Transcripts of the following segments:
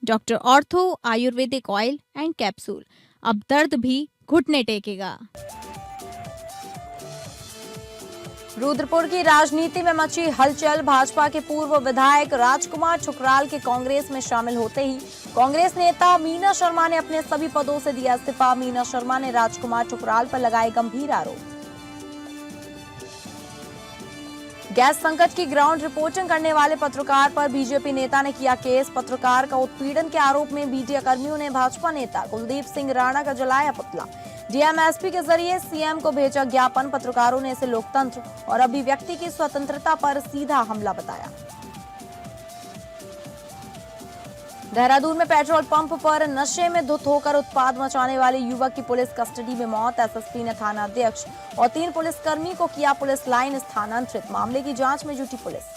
Doctor ortho Ayurvedic oil and capsule, अब दर्द भी घुटने टेकेगा। रुद्रपुर की राजनीति में मची हलचल। भाजपा के पूर्व विधायक राजकुमार ठुकराल के कांग्रेस में शामिल होते ही कांग्रेस नेता मीना शर्मा ने अपने सभी पदों से दिया इस्तीफा। मीना शर्मा ने राजकुमार ठुकराल पर लगाए गंभीर आरोप। गैस संकट की ग्राउंड रिपोर्टिंग करने वाले पत्रकार पर बीजेपी नेता ने किया केस। पत्रकार का उत्पीड़न के आरोप में मीडिया कर्मियों ने भाजपा नेता कुलदीप सिंह राणा का जलाया पुतला। डीएमएसपी के जरिए सीएम को भेजा ज्ञापन। पत्रकारों ने इसे लोकतंत्र और अभिव्यक्ति की स्वतंत्रता पर सीधा हमला बताया। देहरादून में पेट्रोल पंप पर नशे में धुत होकर उत्पाद मचाने वाले युवक की पुलिस कस्टडी में मौत। एसएसपी ने थाना अध्यक्ष और 3 पुलिसकर्मी को किया पुलिस लाइन स्थानांतरित। मामले की जांच में जुटी पुलिस।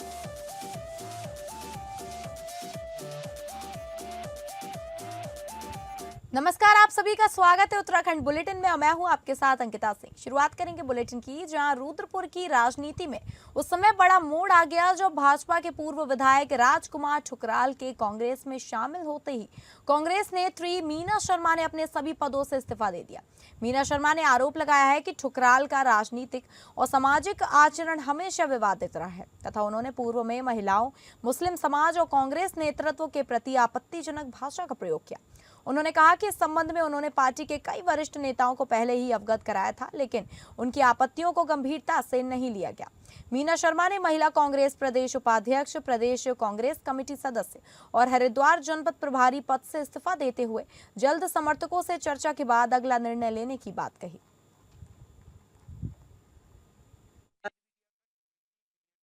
नमस्कार, आप सभी का स्वागत है उत्तराखंड बुलेटिन में। मैं हूं आपके साथ अंकिता सिंह। शुरुआत करेंगे बुलेटिन की, जहां रुद्रपुर की राजनीति में उस समय बड़ा मोड़ आ गया जब भाजपा के पूर्व विधायक राजकुमार ठुकराल के कांग्रेस में शामिल होते ही कांग्रेस नेत्री मीना शर्मा ने अपने सभी पदों से इस्तीफा दे दिया। मीना शर्मा ने आरोप लगाया है कि ठुकराल का राजनीतिक और सामाजिक आचरण हमेशा विवादित रहा है तथा उन्होंने पूर्व में महिलाओं, मुस्लिम समाज और कांग्रेस नेतृत्व के प्रति आपत्तिजनक भाषा का प्रयोग किया। उन्होंने कहा कि इस संबंध में उन्होंने पार्टी के कई वरिष्ठ नेताओं को पहले ही अवगत कराया था, लेकिन उनकी आपत्तियों को गंभीरता से नहीं लिया गया। मीना शर्मा ने महिला कांग्रेस प्रदेश उपाध्यक्ष, प्रदेश कांग्रेस कमेटी सदस्य और हरिद्वार जनपद प्रभारी पद से इस्तीफा देते हुए जल्द समर्थकों से चर्चा के बाद अगला निर्णय लेने की बात कही।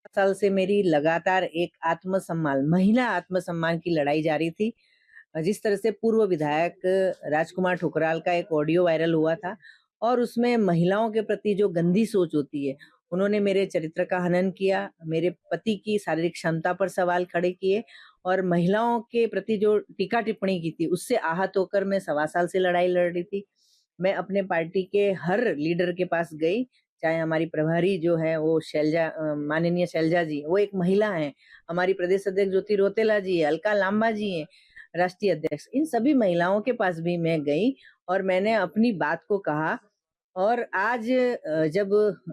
साल से मेरी लगातार एक आत्मसम्मान, महिला आत्मसम्मान की लड़ाई जारी थी। जिस तरह से पूर्व विधायक राजकुमार ठुकराल का एक ऑडियो वायरल हुआ था और उसमें महिलाओं के प्रति जो गंदी सोच होती है, उन्होंने मेरे चरित्र का हनन किया, मेरे पति की शारीरिक क्षमता पर सवाल खड़े किए और महिलाओं के प्रति जो टीका टिप्पणी की थी उससे आहत होकर मैं 1.25 साल से लड़ाई लड़ रही थी। मैं अपने पार्टी के हर लीडर के पास गई, चाहे हमारी प्रभारी जो है वो माननीय शैलजा जी, वो एक महिला है, हमारी प्रदेश अध्यक्ष ज्योति रौतेला जी है, अलका लांबा जी है, राष्ट्रीय अध्यक्ष, इन सभी महिलाओं के पास भी मैं गई और मैंने अपनी बात को कहा। और आज जब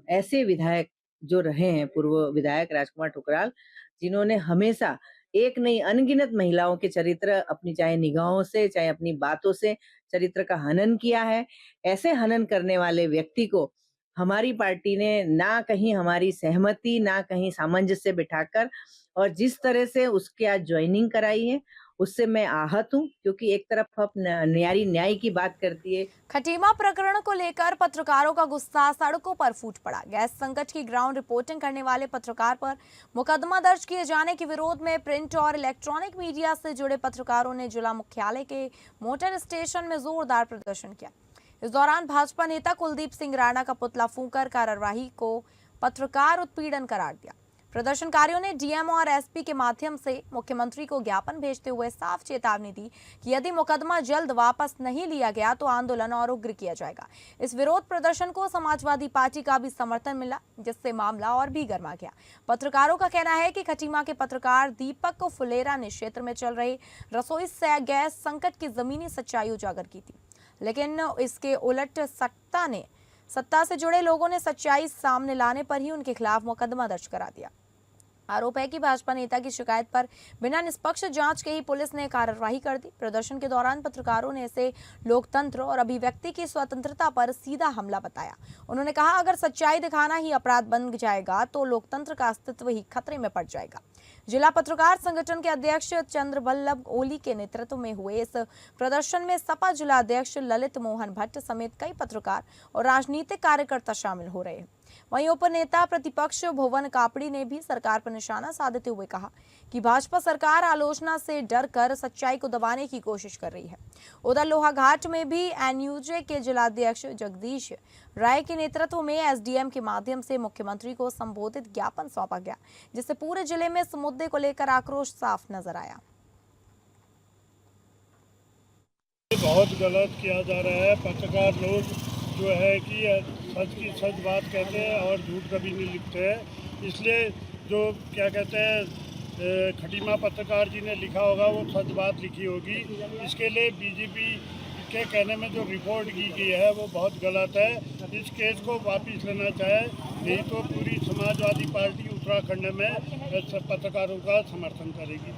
ऐसे विधायक जो रहे हैं, पूर्व विधायक राजकुमार ठुकराल, जिन्होंने हमेशा एक नहीं अनगिनत महिलाओं के चरित्र अपनी चाहे निगाहों से चाहे अपनी बातों से चरित्र का हनन किया है, ऐसे हनन करने वाले व्यक्ति को हमारी पार्टी ने ना कहीं हमारी सहमति ना कहीं सामंजस्य बिठाकर और जिस तरह से उसके आज ज्वाइनिंग कराई है उससे मैं आहत हूं, क्योंकि एक तरफ आप न्याय की बात करती है। खटीमा प्रकरण को लेकर पत्रकारों का गुस्सा सड़कों पर फूट पड़ा। गैस संकट की ग्राउंड रिपोर्टिंग करने वाले पत्रकार पर मुकदमा दर्ज किए जाने के विरोध में प्रिंट और इलेक्ट्रॉनिक मीडिया से जुड़े पत्रकारों ने जिला मुख्यालय के मोटर स्टेशन में जोरदार प्रदर्शन किया। इस दौरान भाजपा नेता कुलदीप सिंह राणा का पुतला फूंककर कार्यवाही को पत्रकार उत्पीड़न करार दिया। प्रदर्शनकारियों ने डीएम और एसपी के माध्यम से मुख्यमंत्री को ज्ञापन भेजते हुए साफ चेतावनी दी कि यदि मुकदमा जल्द वापस नहीं लिया गया तो आंदोलन और उग्र किया जाएगा। इस विरोध प्रदर्शन को समाजवादी पार्टी का भी समर्थन मिला, जिससे मामला और भी गर्मा गया। पत्रकारों का कहना है कि खटीमा के पत्रकार दीपक फुलेरा ने क्षेत्र में चल रहे रसोई गैस संकट की जमीनी सच्चाई उजागर की थी, लेकिन इसके उलट सत्ता से जुड़े लोगों ने सच्चाई सामने लाने पर ही उनके खिलाफ मुकदमा दर्ज करा दिया। आरोप है कि भाजपा नेता की शिकायत पर बिना निष्पक्ष जांच के ही पुलिस ने कार्रवाई कर दी। प्रदर्शन के दौरान पत्रकारों ने इसे लोकतंत्र और अभिव्यक्ति की स्वतंत्रता पर सीधा हमला बताया। उन्होंने कहा, अगर सच्चाई दिखाना ही अपराध बन जाएगा तो लोकतंत्र का अस्तित्व ही खतरे में पड़ जाएगा। जिला पत्रकार संगठन के अध्यक्ष चंद्रबल्लभ ओली के नेतृत्व में हुए इस प्रदर्शन में सपा जिला अध्यक्ष ललित मोहन भट्ट समेत कई पत्रकार और राजनीतिक कार्यकर्ता शामिल हो रहे हैं। वहीं उपनेता प्रतिपक्ष भुवन कापड़ी ने भी सरकार पर निशाना साधते हुए कहा कि भाजपा सरकार आलोचना से डर कर सच्चाई को दबाने की कोशिश कर रही है। उधर लोहाघाट में भी एनयूजे के जिलाध्यक्ष जगदीश राय के नेतृत्व में एसडीएम के माध्यम से मुख्यमंत्री को संबोधित ज्ञापन सौंपा गया, जिससे पूरे जिले में इस मुद्दे को लेकर आक्रोश साफ नजर आया। बहुत गलत किया जा रहा है। पत्रकार लोग जो है कि सच की सच बात कहते हैं और झूठ कभी नहीं लिखते हैं। इसलिए जो क्या कहते हैं खटीमा पत्रकार जी ने लिखा होगा वो सच बात लिखी होगी। इसके लिए बीजेपी के कहने में जो रिपोर्ट की गई है वो बहुत गलत है। इस केस को वापस लेना चाहे, नहीं तो पूरी समाजवादी पार्टी उत्तराखंड में पत्रकारों का समर्थन करेगी।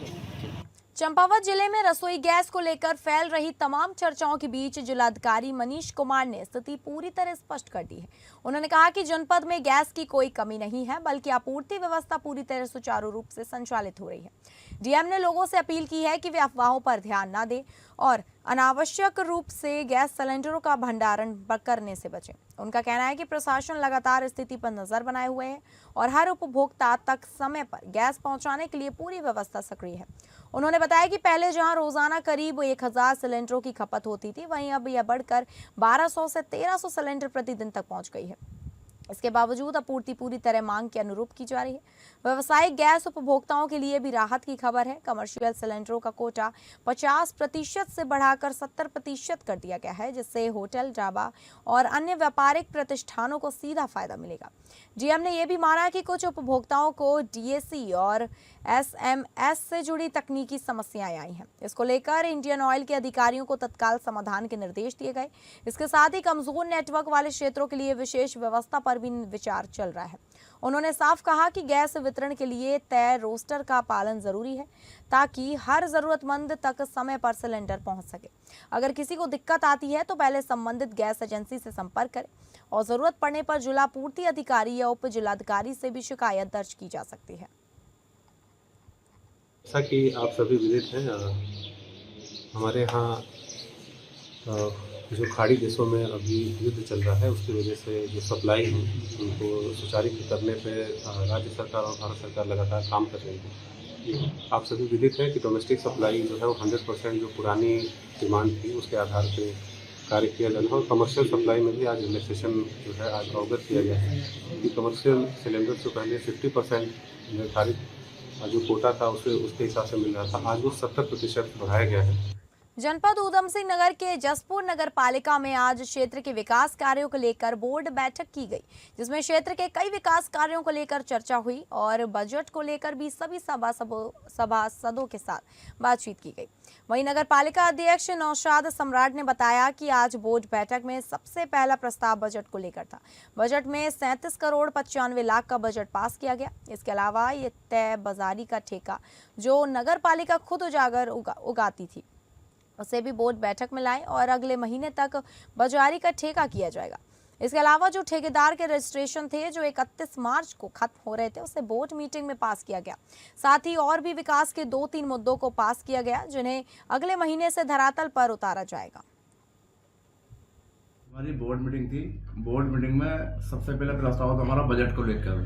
चंपावत जिले में रसोई गैस को लेकर फैल रही तमाम चर्चाओं के बीच जिलाधिकारी मनीष कुमार ने स्थिति पूरी तरह स्पष्ट कर दी है। उन्होंने कहा कि जनपद में गैस की कोई कमी नहीं है, बल्कि आपूर्ति व्यवस्था पूरी तरह सुचारू रूप से संचालित हो रही है। डीएम ने लोगों से अपील की है कि वे अफवाहों पर ध्यान न दें और अनावश्यक रूप से गैस सिलेंडरों का भंडारण करने से बचें। उनका कहना है कि प्रशासन लगातार स्थिति पर नजर बनाए हुए है और हर उपभोक्ता तक समय पर गैस पहुंचाने के लिए पूरी व्यवस्था सक्रिय है। उन्होंने बताया कि पहले जहां रोजाना करीब 1000 सिलेंडरों की खपत होती थी, वहीं अब यह बढ़कर 1200 से 1300 सिलेंडर प्रतिदिन तक पहुंच गई है। इसके बावजूद आपूर्ति पूरी तरह मांग के अनुरूप की जा रही है। व्यावसायिक गैस उपभोक्ताओं के लिए भी राहत की खबर है। कमर्शियल सिलेंडरों का कोटा 50% से बढ़ाकर 70% कर दिया गया है, जिससे होटल, ढाबा और अन्य व्यापारिक प्रतिष्ठानों को सीधा फायदा मिलेगा। डीएम ने यह भी माना कि कुछ उपभोक्ताओं को डीएसी और एसएमएस से जुड़ी तकनीकी समस्याएं आई हैं। इसको लेकर इंडियन ऑयल के अधिकारियों को तत्काल समाधान के निर्देश दिए गए। इसके साथ ही कमजोर नेटवर्क वाले क्षेत्रों के लिए विशेष व्यवस्था पर भी विचार चल रहा है। उन्होंने साफ कहा कि गैस वितरण के लिए तय रोस्टर का पालन जरूरी है, ताकि हर जरूरतमंद तक समय पर सिलेंडर पहुंच सके। अगर किसी को दिक्कत आती है तो पहले संबंधित गैस एजेंसी से संपर्क करें और जरूरत पड़ने पर जिला पूर्ति अधिकारी या उप जिलाधिकारी से भी शिकायत दर्ज की जा सकती है। जैसा कि आप सभी विदित हैं, हमारे यहाँ जो खाड़ी देशों में अभी युद्ध चल रहा है, उसकी वजह से जो सप्लाई है उनको सुचारू करने पे राज्य सरकार और भारत सरकार लगातार काम कर रही है। आप सभी विदित हैं कि डोमेस्टिक सप्लाई जो है वो 100% जो पुरानी डिमांड थी उसके आधार पे कार्य किया जाना है। और कमर्शियल सप्लाई में भी आज रिलैक्सेशन जो है आज अवगत किया गया है कि कमर्शियल सिलेंडर से पहले 50% निर्धारित जो कोटा था उसके हिसाब से मिल रहा था, आज वो 70% बढ़ाया गया है। जनपद ऊधम सिंह नगर के जसपुर नगर पालिका में आज क्षेत्र के विकास कार्यों को लेकर बोर्ड बैठक की गई, जिसमें क्षेत्र के कई विकास कार्यों को लेकर चर्चा हुई और बजट को लेकर भी सभी सभासदों के साथ बातचीत की गई। वहीं नगर पालिका अध्यक्ष नौशाद सम्राट ने बताया कि आज बोर्ड बैठक में सबसे पहला प्रस्ताव बजट को लेकर था। बजट में 37 करोड़ 95 लाख का बजट पास किया गया। इसके अलावा ये तय बाजारी का ठेका जो नगर पालिका खुद उजागर उगाती थी, उसे भी बोर्ड बैठक में लाए और अगले महीने तक बाजारी का ठेका किया जाएगा। इसके अलावा जो ठेकेदार के रजिस्ट्रेशन थे जो 31 मार्च को खत्म हो रहे थे, उसे बोर्ड मीटिंग में पास किया गया। साथ ही और भी विकास के 2-3 मुद्दों को पास किया गया, जिन्हें अगले महीने से धरातल पर उतारा जाएगा। हमारी बोर्ड मीटिंग थी। बोर्ड मीटिंग में सबसे पहले प्रस्ताव था हमारा बजट को लेकर।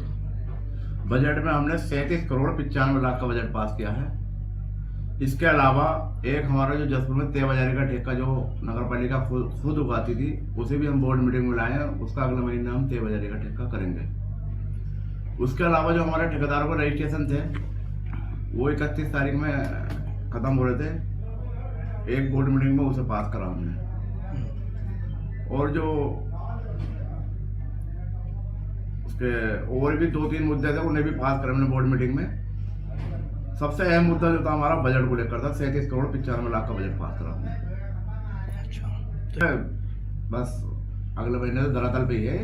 बजट में हमने 37 करोड़ 95 लाख का बजट पास किया है। इसके अलावा एक हमारा जो जसपुर में तय बाजारी का ठेका जो नगर पालिका खुद उगाती थी, उसे भी हम बोर्ड मीटिंग में लाए हैं। उसका अगले महीने हम तय बाजारी का ठेका करेंगे। उसके अलावा जो हमारे ठेकेदारों के रजिस्ट्रेशन थे वो 31 तारीख में खत्म हो रहे थे। एक बोर्ड मीटिंग में उसे पास करा हमने। और जो उसके और भी 2-3 मुद्दे थे उन्हें भी पास करा हमने बोर्ड मीटिंग में। सबसे अहम मुद्दा जो था हमारा बजट को लेकर था। 37 करोड़ 95 लाख का बजट पास करा हमने। अच्छा, बस अगले महीने से धरातल पे ही है।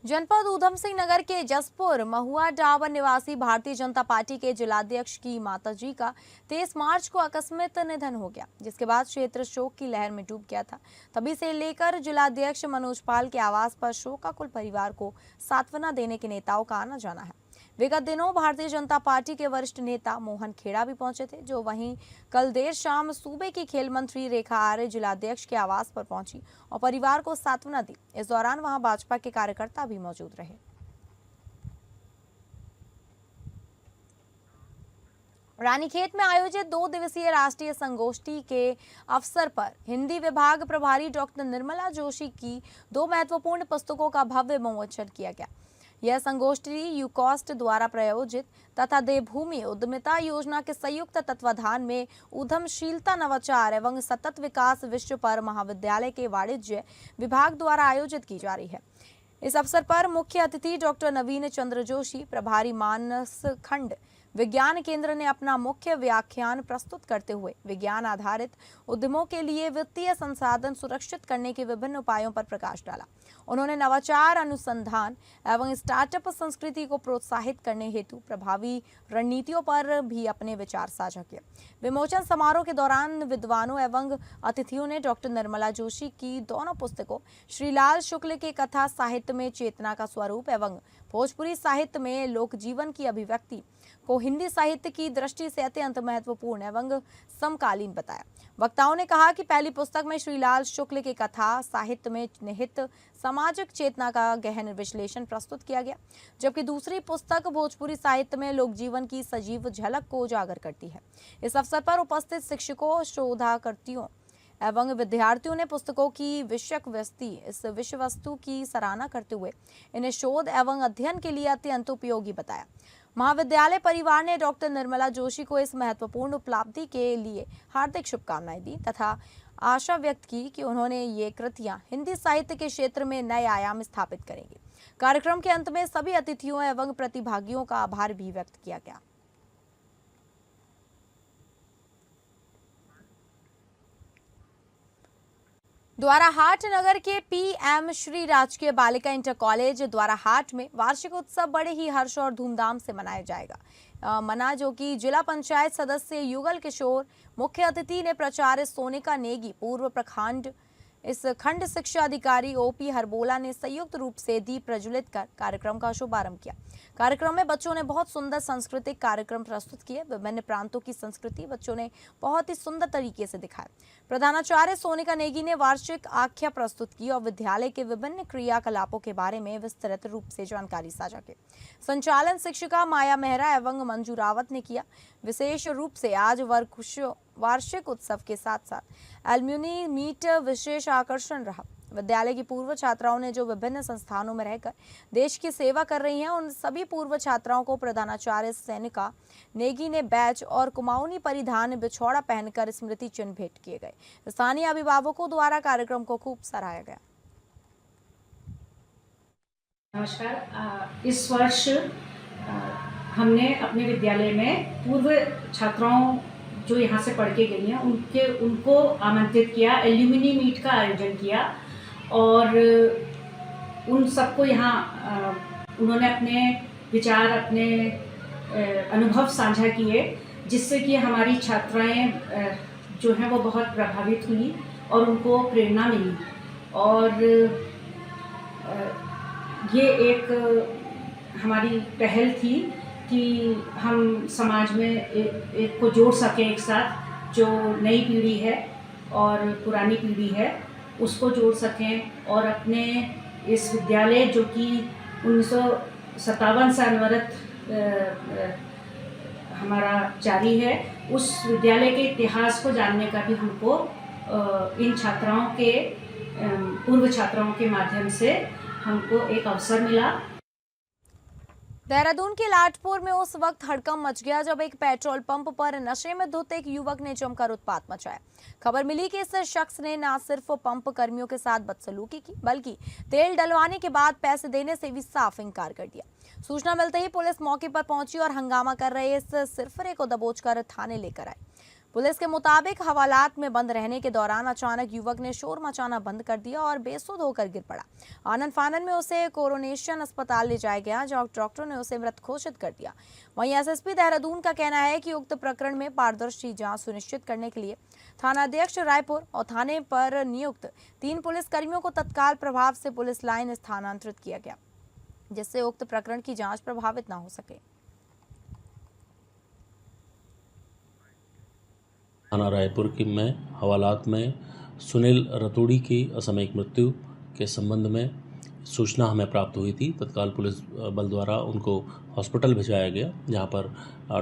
जनपद ऊधम सिंह नगर के जसपुर महुआ डाबर निवासी भारतीय जनता पार्टी के जिलाध्यक्ष की माताजी का 23 मार्च को आकस्मिक निधन हो गया, जिसके बाद क्षेत्र शोक की लहर में डूब गया था। तभी से लेकर जिलाध्यक्ष मनोज पाल के आवास पर शोकाकुल परिवार को सांत्वना देने के नेताओं का आना जाना है। विगत दिनों भारतीय जनता पार्टी के वरिष्ठ नेता मोहन खेड़ा भी पहुंचे थे, जो वहीं कल देर शाम सूबे की खेल मंत्री रेखा आर्य जिलाध्यक्ष के आवास पर पहुंची और परिवार को सांत्वना दी। इस दौरान वहां भाजपा के कार्यकर्ता भी मौजूद रहे। रानीखेत में आयोजित 2 दिवसीय राष्ट्रीय संगोष्ठी के अवसर पर हिंदी विभाग प्रभारी डॉक्टर निर्मला जोशी की 2 महत्वपूर्ण पुस्तकों का भव्य विमोचन किया गया। यह संगोष्ठी यूकॉस्ट द्वारा प्रायोजित तथा देवभूमि उद्यमिता योजना के संयुक्त तत्वाधान में उद्यमशीलता, नवाचार एवं सतत विकास विश्व पर महाविद्यालय के वाणिज्य विभाग द्वारा आयोजित की जा रही है। इस अवसर पर मुख्य अतिथि डॉक्टर नवीन चंद्र जोशी, प्रभारी मानस खंड विज्ञान केंद्र ने अपना मुख्य व्याख्यान प्रस्तुत करते हुए विज्ञान आधारित उद्यमों के लिए वित्तीय संसाधन सुरक्षित करने के विभिन्न उपायों पर प्रकाश डाला। उन्होंने नवाचार, अनुसंधान एवं स्टार्टअप संस्कृति को प्रोत्साहित करने हेतु प्रभावी रणनीतियों पर भी अपने विचार साझा किए। विमोचन समारोह के दौरान विद्वानों एवं अतिथियों ने डॉक्टर निर्मला जोशी की दोनों पुस्तकों श्रीलाल शुक्ल के कथा साहित्य में चेतना का स्वरूप एवं भोजपुरी साहित्य में लोक जीवन की अभिव्यक्ति को हिंदी साहित्य की दृष्टि से अत्यंत महत्वपूर्ण एवं समकालीन बताया। वक्ताओं ने कहा कि पहली पुस्तक में श्रीलाल शुक्ल के कथा साहित्य में निहित सामाजिक चेतना का गहन विश्लेषण प्रस्तुत किया गया, जबकि दूसरी पुस्तक भोजपुरी साहित्य में लोक जीवन की सजीव झलक को उजागर करती है। इस अवसर पर उपस्थित शिक्षकों, शोधाकर्तियों एवं विद्यार्थियों ने पुस्तकों की इस विषय वस्तु की सराहना करते हुए इन्हें शोध एवं अध्ययन के लिए अत्यंत उपयोगी बताया। महाविद्यालय परिवार ने डॉक्टर निर्मला जोशी को इस महत्वपूर्ण उपलब्धि के लिए हार्दिक शुभकामनाएं दी तथा आशा व्यक्त की कि उन्होंने ये कृतियां हिंदी साहित्य के क्षेत्र में नए आयाम स्थापित करेंगी। कार्यक्रम के अंत में सभी अतिथियों एवं प्रतिभागियों का आभार भी व्यक्त किया गया। द्वाराहाट नगर के पीएम श्री राजकीय बालिका इंटर कॉलेज द्वाराहाट में वार्षिक उत्सव बड़े ही हर्ष और धूमधाम से मनाया जाएगा। जो कि जिला पंचायत सदस्य युगल किशोर, मुख्य अतिथि ने प्राचार्य सोनिका नेगी, पूर्व प्रखंड खंड शिक्षा अधिकारी ओपी हरबोला ने संयुक्त रूप से दीप प्रज्वलित कर कार्यक्रम का शुभारंभ किया। कार्यक्रम में बच्चों ने बहुत सुंदर सांस्कृतिक कार्यक्रम प्रस्तुत किए। विभिन्न प्रांतों की संस्कृति बच्चों ने बहुत ही सुंदर तरीके से दिखाया। प्रधानाचार्य सोनिका नेगी ने वार्षिक आख्या प्रस्तुत की और विद्यालय के विभिन्न क्रियाकलापों के बारे में विस्तृत रूप से जानकारी साझा की। संचालन शिक्षिका माया मेहरा एवं मंजू रावत ने किया। विशेष रूप से आज वार्षिक उत्सव के साथ साथ एल्यूमिनी मीट विशेष आकर्षण रहा। विद्यालय की पूर्व छात्राओं ने जो विभिन्न संस्थानों में रहकर देश की सेवा कर रही हैं, उन सभी पूर्व छात्राओं को प्रधानाचार्य सोनिका नेगी ने बैच और कुमाऊनी परिधान बिछौड़ा पहनकर स्मृति चिन्ह भेंट किए गए। स्थानीय अभिभावकों द्वारा कार्यक्रम को खूब सराहा गया। नमस्कार। इस वर्ष हमने अपने विद्यालय में पूर्व छात्राओं जो यहाँ से पढ़ के गई हैं उनको आमंत्रित किया, एल्यूमिनी मीट का आयोजन किया और उन सबको यहाँ उन्होंने अपने विचार, अपने अनुभव साझा किए, जिससे कि हमारी छात्राएं जो हैं वो बहुत प्रभावित हुई और उनको प्रेरणा मिली। और ये एक हमारी पहल थी कि हम समाज में एक को जोड़ सकें एक साथ, जो नई पीढ़ी है और पुरानी पीढ़ी है उसको जोड़ सकें और अपने इस विद्यालय जो कि 1957 से अनवरत हमारा जारी है, उस विद्यालय के इतिहास को जानने का भी हमको इन छात्राओं के पूर्व छात्राओं के माध्यम से हमको एक अवसर मिला। देहरादून के लाटपुर में उस वक्त हड़कंप मच गया जब एक पेट्रोल पंप पर नशे में धुत एक युवक ने जमकर उत्पात मचाया। खबर मिली कि इस शख्स ने न सिर्फ पंप कर्मियों के साथ बदसलूकी की, बल्कि तेल डलवाने के बाद पैसे देने से भी साफ इनकार कर दिया। सूचना मिलते ही पुलिस मौके पर पहुंची और हंगामा कर रहे इस सिरफरे को दबोच कर थाने लेकर आई। पुलिस के मुताबिक हवालात में बंद रहने के दौरान अचानक युवक ने शोर मचाना बंद कर दिया और बेसुध होकर गिर पड़ा। आनन फानन में उसे कोरोनेशन अस्पताल ले जाया गया, जहां डॉक्टर ने उसे मृत घोषित कर दिया। वहीं एसएसपी देहरादून का कहना है कि उक्त प्रकरण में पारदर्शी जांच सुनिश्चित करने के लिए थानाध्यक्ष रायपुर और थाने पर नियुक्त 3 पुलिस कर्मियों को तत्काल प्रभाव से पुलिस लाइन स्थानांतरित किया गया, जिससे उक्त प्रकरण की जाँच प्रभावित न हो सके। थाना रायपुर की में हवालात में सुनील रतूड़ी की असामयिक मृत्यु के संबंध में सूचना हमें प्राप्त हुई थी। तत्काल पुलिस बल द्वारा उनको हॉस्पिटल भिजवाया गया, जहां पर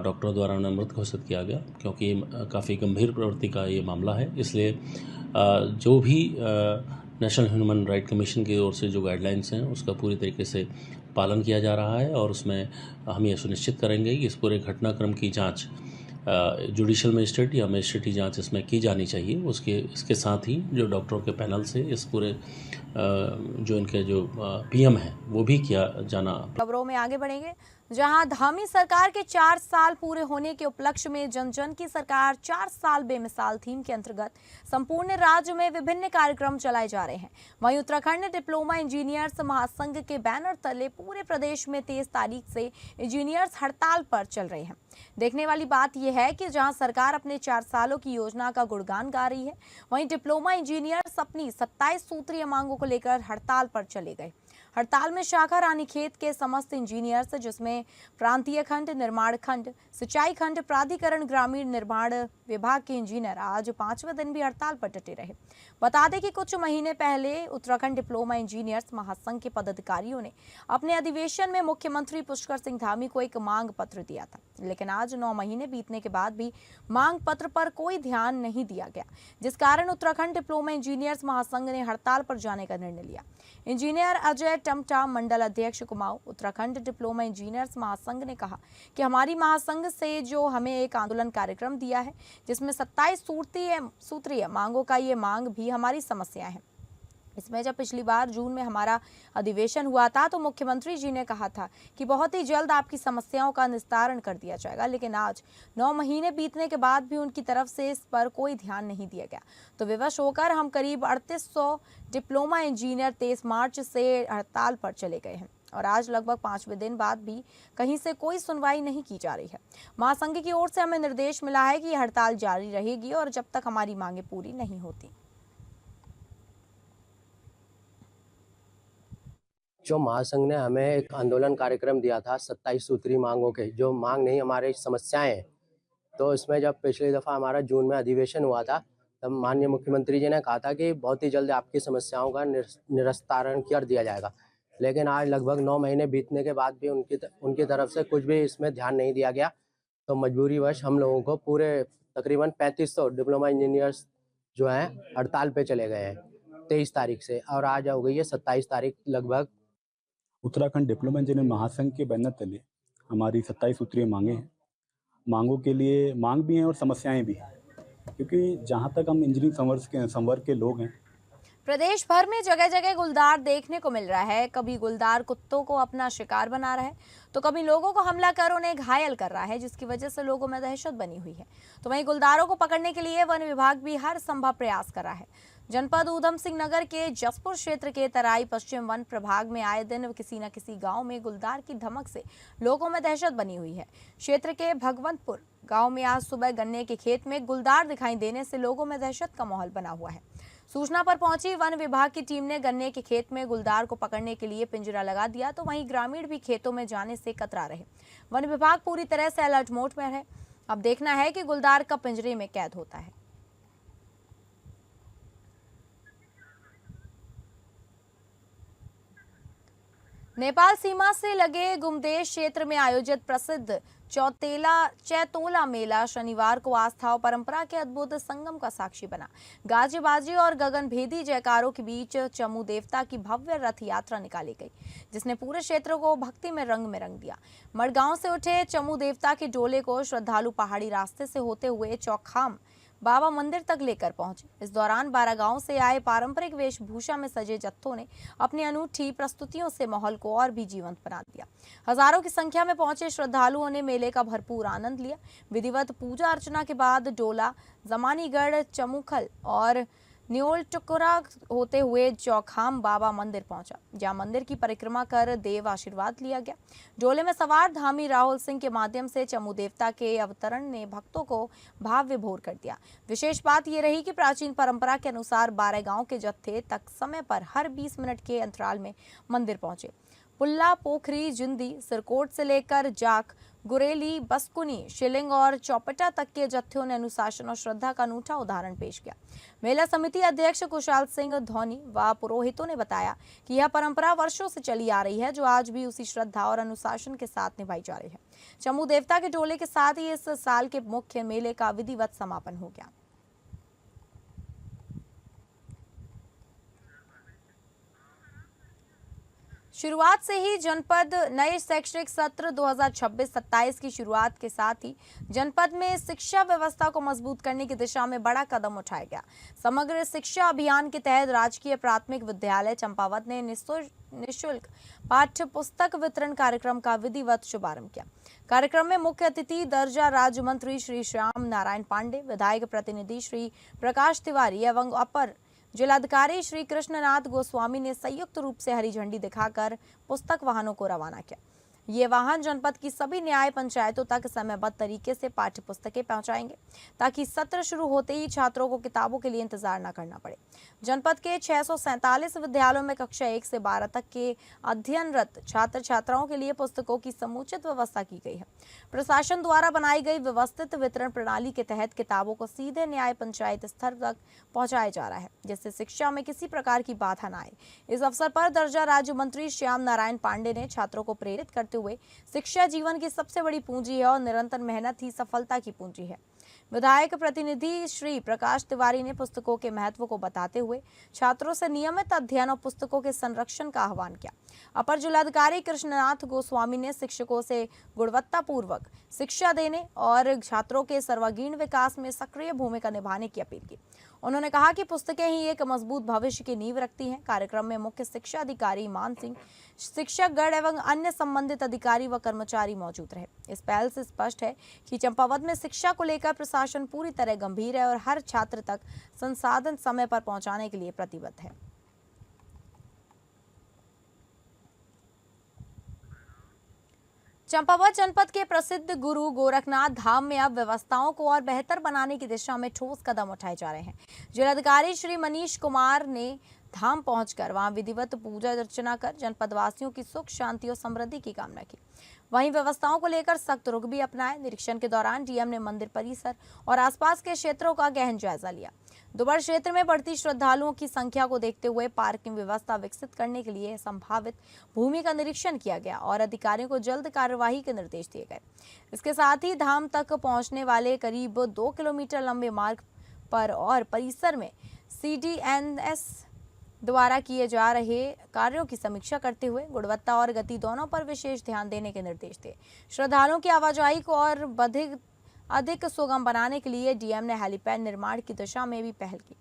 डॉक्टरों द्वारा उन्हें मृत घोषित किया गया, क्योंकि काफ़ी गंभीर प्रवृत्ति का ये मामला है। इसलिए जो भी नेशनल ह्यूमन राइट कमीशन की ओर से जो गाइडलाइंस हैं उसका पूरी तरीके से पालन किया जा रहा है और उसमें हम ये सुनिश्चित करेंगे कि इस पूरे घटनाक्रम की जाँच जुडिशल मजिस्ट्रेट या मजिस्ट्रेटी जांच इसमें की जानी चाहिए। इसके साथ ही जो डॉक्टरों के पैनल से इस पूरे जो इनके जो पीएम है वो भी किया जाना। खबरों में आगे बढ़ेंगे, जहां धामी सरकार के 4 साल पूरे होने के उपलक्ष्य में जन जन की सरकार 4 साल बेमिसाल थीम के अंतर्गत संपूर्ण राज्य में विभिन्न कार्यक्रम चलाए जा रहे हैं। वहीं उत्तराखंड डिप्लोमा इंजीनियर्स महासंघ के बैनर तले पूरे प्रदेश में 23 तारीख से इंजीनियर्स हड़ताल पर चल रहे हैं। देखने वाली बात यह है कि जहां सरकार अपने 4 सालों की योजना का गुणगान गा रही है, वहीं डिप्लोमा इंजीनियर्स अपनी 27 सूत्रीय मांगों को लेकर हड़ताल पर चले गए। हड़ताल में शाखा रानीखेत के समस्त इंजीनियर्स, जिसमें प्रांतीय खंड, निर्माण खंड, सिंचाई खंड, प्राधिकरण, ग्रामीण निर्माण विभाग के इंजीनियर आज 5वें दिन भी हड़ताल पर डटे रहे। बता दें कि कुछ महीने पहले उत्तराखंड डिप्लोमा इंजीनियर्स महासंघ के पदाधिकारियों ने अपने अधिवेशन में मुख्यमंत्री पुष्कर सिंह धामी को एक मांग पत्र दिया था, लेकिन आज 9 महीने बीतने के बाद भी मांग पत्र पर कोई ध्यान नहीं दिया गया, जिस कारण उत्तराखंड डिप्लोमा इंजीनियर्स महासंघ ने हड़ताल पर जाने का निर्णय लिया। इंजीनियर अजय टमटा, मंडल अध्यक्ष कुमाऊं, उत्तराखंड डिप्लोमा इंजीनियर्स महासंघ ने कहा कि हमारी महासंघ से जो हमें एक आंदोलन कार्यक्रम दिया है, जिसमें 27 सूत्रीय मांगों का ये मांग भी हमारी समस्या है। इसमें जब पिछली बार जून में हमारा अधिवेशन हुआ था तो मुख्यमंत्री जी ने कहा था कि बहुत ही जल्द आपकी समस्याओं का निस्तारण कर दिया जाएगा, लेकिन आज 9 महीने बीतने के बाद भी उनकी तरफ से इस पर कोई ध्यान नहीं दिया गया। तो विवश होकर हम करीब 3800 डिप्लोमा इंजीनियर 23 मार्च से हड़ताल पर चले गए हैं और आज लगभग 5वें दिन बाद भी कहीं से कोई सुनवाई नहीं की जा रही है। महासंघ की ओर से हमें निर्देश मिला है कि यह हड़ताल जारी रहेगी और जब तक हमारी मांगें पूरी नहीं होती। जो महासंघ ने हमें एक आंदोलन कार्यक्रम दिया था 27 सूत्री मांगों के, जो मांग नहीं हमारी समस्याएं हैं, तो इसमें जब पिछली दफ़ा हमारा जून में अधिवेशन हुआ था तब माननीय मुख्यमंत्री जी ने कहा था कि बहुत ही जल्द आपकी समस्याओं का निस्तारण कर दिया जाएगा, लेकिन आज लगभग 9 महीने बीतने के बाद भी उनकी तरफ से कुछ भी इसमें ध्यान नहीं दिया गया। तो मजबूरीवश हम लोगों को पूरे तकरीबन 3500 डिप्लोमा इंजीनियर्स जो हैं हड़ताल पे चले गए हैं 23 तारीख से, और आज हो गई है 27 तारीख लगभग। उत्तराखंड डिप्लोमा इंजीनियर महासंघ के बैनर तले हमारी 27 सूत्रीय मांगे हैं। मांगों के लिए मांग भी हैं और समस्याएं भी हैं, क्योंकि जहां तक हम इंजीनियरिंग संवर्ग के लोग हैं, प्रदेश भर में जगह जगह गुलदार देखने को मिल रहा है। कभी गुलदार कुत्तों को अपना शिकार बना रहा है तो कभी लोगों को हमला कर उन्हें घायल कर रहा है, जिसकी वजह से लोगों में दहशत बनी हुई है। तो वहीं गुलदारों को पकड़ने के लिए वन विभाग भी हर संभव प्रयास कर रहा है। जनपद ऊधम सिंह नगर के जसपुर क्षेत्र के तराई पश्चिम वन प्रभाग में आए दिन किसी न किसी गांव में गुलदार की धमक से लोगों में दहशत बनी हुई है। क्षेत्र के भगवंतपुर गांव में आज सुबह गन्ने के खेत में गुलदार दिखाई देने से लोगों में दहशत का माहौल बना हुआ है। सूचना पर पहुंची वन विभाग की टीम ने गन्ने के खेत में गुलदार को पकड़ने के लिए पिंजरा लगा दिया, तो वहीं ग्रामीण भी खेतों में जाने से कतरा रहे। वन विभाग पूरी तरह से अलर्ट मोड में है। अब देखना है कि गुलदार कब पिंजरे में कैद होता है। नेपाल सीमा से लगे गुमदेश क्षेत्र में आयोजित प्रसिद्ध चैतोला मेला शनिवार को आस्था और परंपरा के अद्भुत संगम का साक्षी बना। गाजे बाजे और गगनभेदी जयकारों के बीच चमू देवता की भव्य रथ यात्रा निकाली गई, जिसने पूरे क्षेत्र को भक्ति में रंग दिया। मड़गांव से उठे चमू देवता के डोले को श्रद्धालु पहाड़ी रास्ते से होते हुए चौखाम बाबा मंदिर तक लेकर पहुंचे। इस दौरान 12 गांव से आए पारंपरिक वेशभूषा में सजे जत्थों ने अपनी अनूठी प्रस्तुतियों से माहौल को और भी जीवंत बना दिया। हजारों की संख्या में पहुंचे श्रद्धालुओं ने मेले का भरपूर आनंद लिया। विधिवत पूजा अर्चना के बाद डोला जमानीगढ़, चमुखल और न्योल टुकुरा होते हुए चौखाम बाबा मंदिर पहुंचा, जहां मंदिर की परिक्रमा कर देव आशीर्वाद लिया गया। डोले में सवार धामी राहुल सिंह के माध्यम से चमू देवता के अवतरण ने भक्तों को भाव विभोर कर दिया। विशेष बात यह रही कि प्राचीन परंपरा के अनुसार 12 गांव के जत्थे तक समय पर हर 20 मिनट के अंतराल में मंदिर पहुंचे। पुल्ला, पोखरी, जिंदी, सिरकोट से लेकर जाख, गुरेली, बसकुनी, शिलिंग और चौपटा तक के जत्थों ने अनुशासन और श्रद्धा का अनूठा उदाहरण पेश किया। मेला समिति अध्यक्ष कुशाल सिंह धोनी व पुरोहितों ने बताया कि यह परंपरा वर्षों से चली आ रही है, जो आज भी उसी श्रद्धा और अनुशासन के साथ निभाई जा रही है। चमू देवता के डोले के साथ ही इस साल के मुख्य मेले का विधिवत समापन हो गया। शुरुआत से ही जनपद नए शैक्षणिक सत्र 2026-27 की शुरुआत के साथ ही जनपद में शिक्षा व्यवस्था को मजबूत करने की दिशा में बड़ा कदम उठाया गया। समग्र शिक्षा अभियान के तहत राजकीय प्राथमिक विद्यालय चंपावत ने निःशुल्क पाठ्य पुस्तक वितरण कार्यक्रम का विधिवत शुभारंभ किया। कार्यक्रम में मुख्य अतिथि दर्जा राज्य मंत्री श्री श्याम नारायण पांडे, विधायक प्रतिनिधि श्री प्रकाश तिवारी एवं अपर जिलाधिकारी श्री कृष्णनाथ गोस्वामी ने संयुक्त रूप से हरी झंडी दिखाकर पुस्तक वाहनों को रवाना किया। ये वाहन जनपद की सभी न्याय पंचायतों तक समयबद्ध तरीके से पाठ्य पुस्तकें पहुंचाएंगे ताकि सत्र शुरू होते ही छात्रों को किताबों के लिए इंतजार न करना पड़े। जनपद के 647 विद्यालयों में कक्षा 1 से 12 तक के अध्ययनरत छात्र छात्राओं के लिए पुस्तकों की समुचित व्यवस्था की गई है। प्रशासन द्वारा बनाई गई व्यवस्थित वितरण प्रणाली के तहत किताबों को सीधे न्याय पंचायत स्तर तक पहुंचाया जा रहा है, जिससे शिक्षा में किसी प्रकार की बाधा न आए। इस अवसर पर दर्जा राज्य मंत्री श्याम नारायण पांडे ने छात्रों को प्रेरित करते हुए शिक्षा जीवन की सबसे बड़ी पूंजी है और निरंतर मेहनत ही सफलता की पूंजी है। विधायक प्रतिनिधि श्री प्रकाश तिवारी ने पुस्तकों के महत्व को बताते हुए छात्रों से नियमित अध्ययन और पुस्तकों के संरक्षण का आह्वान किया। अपर जिलाधिकारी कृष्णनाथ गोस्वामी ने शिक्षकों से गुणवत्तापूर्वक शिक्षा देने और छात्रों के सर्वांगीण विकास में सक्रिय भूमिका निभाने की अपील की। उन्होंने कहा कि पुस्तकें ही एक मजबूत भविष्य की नींव रखती हैं। कार्यक्रम में मुख्य शिक्षा अधिकारी मान सिंह, शिक्षकगण एवं अन्य संबंधित अधिकारी व कर्मचारी मौजूद रहे। इस पहल से स्पष्ट है कि चंपावत में शिक्षा को लेकर प्रशासन पूरी तरह गंभीर है और हर छात्र तक संसाधन समय पर पहुंचाने के लिए प्रतिबद्ध है। चंपावत जनपद के प्रसिद्ध गुरु गोरखनाथ धाम में अब व्यवस्थाओं को और बेहतर बनाने की दिशा में ठोस कदम उठाए जा रहे हैं। जिलाधिकारी श्री मनीष कुमार ने धाम पहुंचकर वहां विधिवत पूजा अर्चना कर जनपद वासियों की सुख शांति और समृद्धि की कामना की। वहीं व्यवस्थाओं को लेकर सख्त रुख भी अपनाए। निरीक्षण के दौरान डीएम ने मंदिर परिसर और आसपास के क्षेत्रों का गहन जायजा लिया। दुबर क्षेत्र में बढ़ती श्रद्धालुओं की संख्या को देखते हुए पार्किंग व्यवस्था विकसित करने के लिए संभावित भूमि का निरीक्षण किया गया और अधिकारियों को जल्द कार्यवाही के निर्देश दिए गए। इसके साथ ही धाम तक पहुंचने वाले करीब 2 किलोमीटर लंबे मार्ग पर और परिसर में CDNS द्वारा किए जा रहे कार्यों की समीक्षा करते हुए गुणवत्ता और गति दोनों पर विशेष ध्यान देने के निर्देश दिए। श्रद्धालुओं की आवाजाही को और अधिक सुगम बनाने के लिए डीएम ने हेलीपैड निर्माण की दिशा में भी पहल की।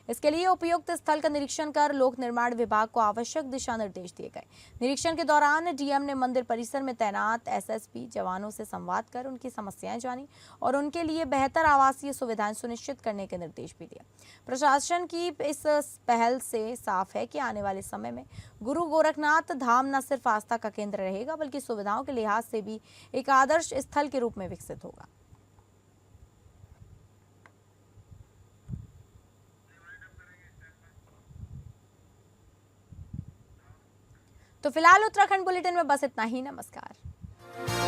इसके लिए उपयुक्त स्थल का निरीक्षण कर लोक निर्माण विभाग को आवश्यक दिशा निर्देश दिए गए। निरीक्षण के दौरान डीएम ने मंदिर परिसर में तैनात SSP जवानों से संवाद कर उनकी समस्याएं जानी और उनके लिए बेहतर आवासीय सुविधाएं सुनिश्चित करने के निर्देश भी दिए। प्रशासन की इस पहल से साफ है कि आने वाले समय में गुरु गोरखनाथ धाम न सिर्फ आस्था का केंद्र रहेगा बल्कि सुविधाओं के लिहाज से भी एक आदर्श स्थल के रूप में विकसित होगा। तो फिलहाल उत्तराखंड बुलेटिन में बस इतना ही। नमस्कार।